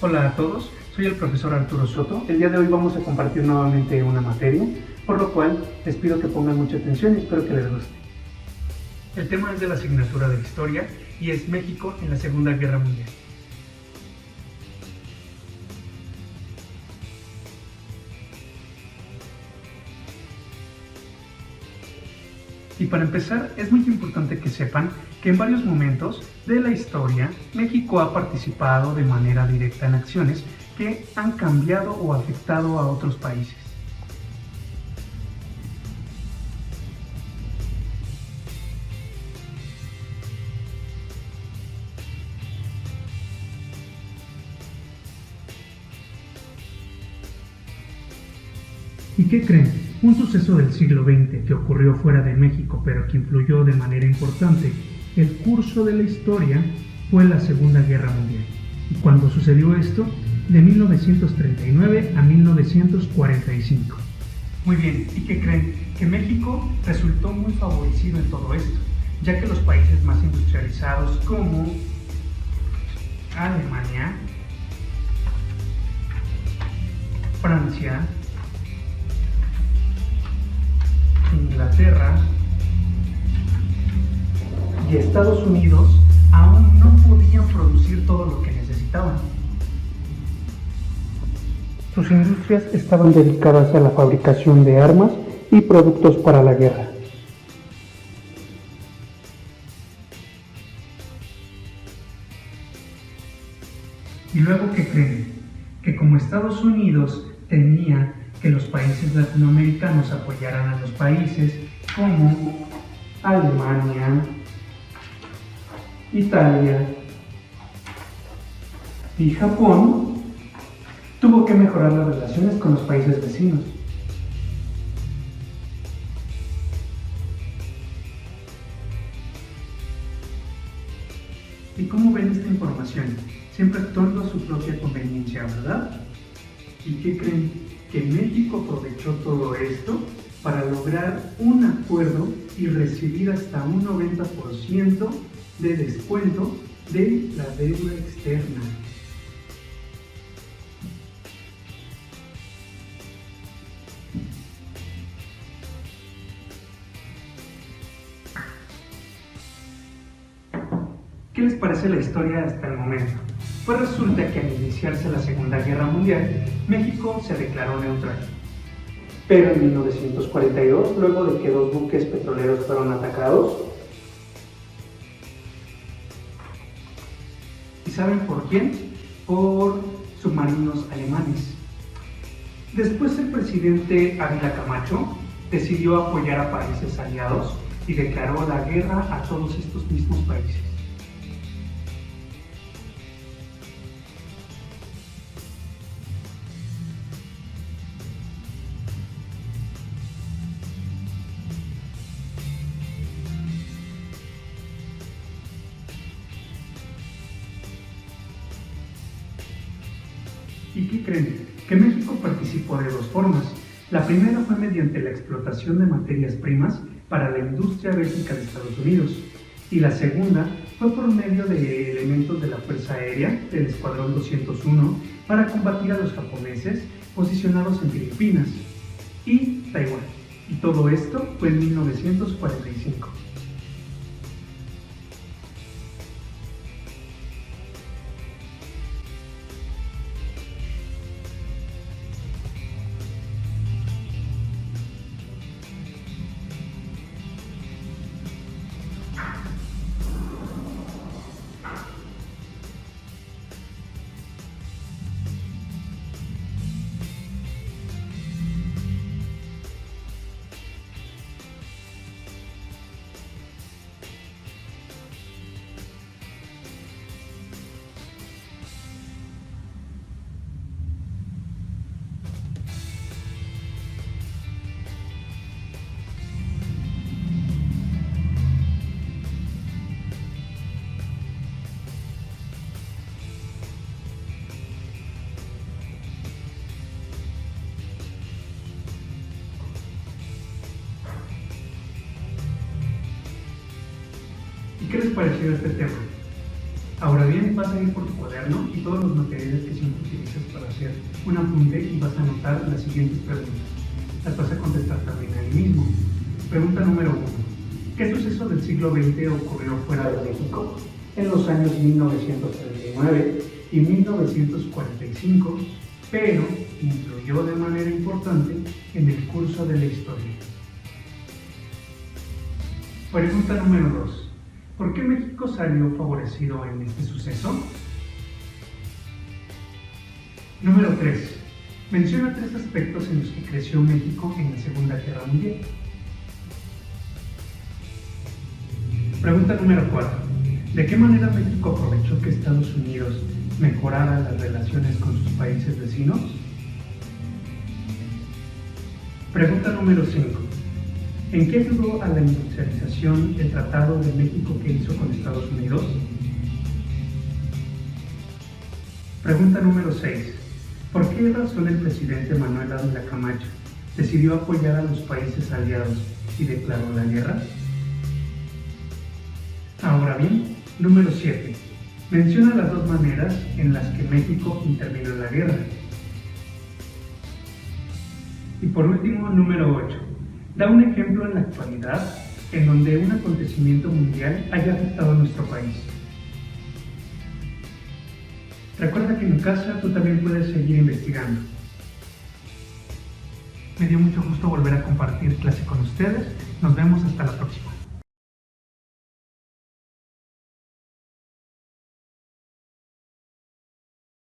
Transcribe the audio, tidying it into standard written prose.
Hola a todos, soy el profesor Arturo Soto. El día de hoy vamos a compartir nuevamente una materia, por lo cual les pido que pongan mucha atención y espero que les guste. El tema es de la asignatura de Historia y es México en la Segunda Guerra Mundial. Y para empezar, es muy importante que sepan que en varios momentos de la historia, México ha participado de manera directa en acciones que han cambiado o afectado a otros países. ¿Y qué creen? Un suceso del siglo XX que ocurrió fuera de México, pero que influyó de manera importante el curso de la historia, fue la Segunda Guerra Mundial. Y cuando sucedió esto, de 1939 a 1945. Muy bien, ¿y qué creen? Que México resultó muy favorecido en todo esto, ya que los países más industrializados como Alemania, Francia, Inglaterra y Estados Unidos aún no podían producir todo lo que necesitaban. Sus industrias estaban dedicadas a la fabricación de armas y productos para la guerra. ¿Y luego qué creen? Que como Estados Unidos tenía que los países latinoamericanos apoyaran a los países como Alemania, Italia y Japón, tuvo que mejorar las relaciones con los países vecinos. ¿Y cómo ven esta información? Siempre actuando a su propia conveniencia, ¿verdad? ¿Y qué creen? Que México aprovechó todo esto para lograr un acuerdo y recibir hasta un 90% de descuento de la deuda externa. ¿Qué les parece la historia hasta el momento? Pues resulta que al iniciarse la Segunda Guerra Mundial, México se declaró neutral. Pero en 1942, luego de que dos buques petroleros fueron atacados, ¿y saben por quién? Por submarinos alemanes. Después el presidente Ávila Camacho decidió apoyar a países aliados y declaró la guerra a todos estos mismos países. ¿Y qué creen? Que México participó de dos formas. La primera fue mediante la explotación de materias primas para la industria bélica de Estados Unidos. Y la segunda fue por medio de elementos de la Fuerza Aérea del Escuadrón 201 para combatir a los japoneses posicionados en Filipinas y Taiwán. Y todo esto fue en 1945. ¿Y qué les pareció este tema? Ahora bien, vas a ir por tu cuaderno y todos los materiales que siempre utilizas para hacer un apunte y vas a anotar las siguientes preguntas. Las vas a contestar también ahí mismo. Pregunta número 1. ¿Qué suceso del siglo XX ocurrió fuera de México en los años 1939 y 1945, pero influyó de manera importante en el curso de la historia? Pregunta número 2. ¿Por qué México salió favorecido en este suceso? Número 3. Menciona 3 aspectos en los que creció México en la Segunda Guerra Mundial. Pregunta número 4. ¿De qué manera México aprovechó que Estados Unidos mejorara las relaciones con sus países vecinos? Pregunta número 5. ¿En qué ayudó a la industrialización el Tratado de México que hizo con Estados Unidos? Pregunta número 6. ¿Por qué razón el presidente Manuel Ávila Camacho decidió apoyar a los países aliados y declaró la guerra? Ahora bien, número 7. Menciona las 2 maneras en las que México intervino en la guerra. Y por último, número 8. Da un ejemplo en la actualidad en donde un acontecimiento mundial haya afectado a nuestro país. Recuerda que en casa tú también puedes seguir investigando. Me dio mucho gusto volver a compartir clase con ustedes. Nos vemos hasta la próxima.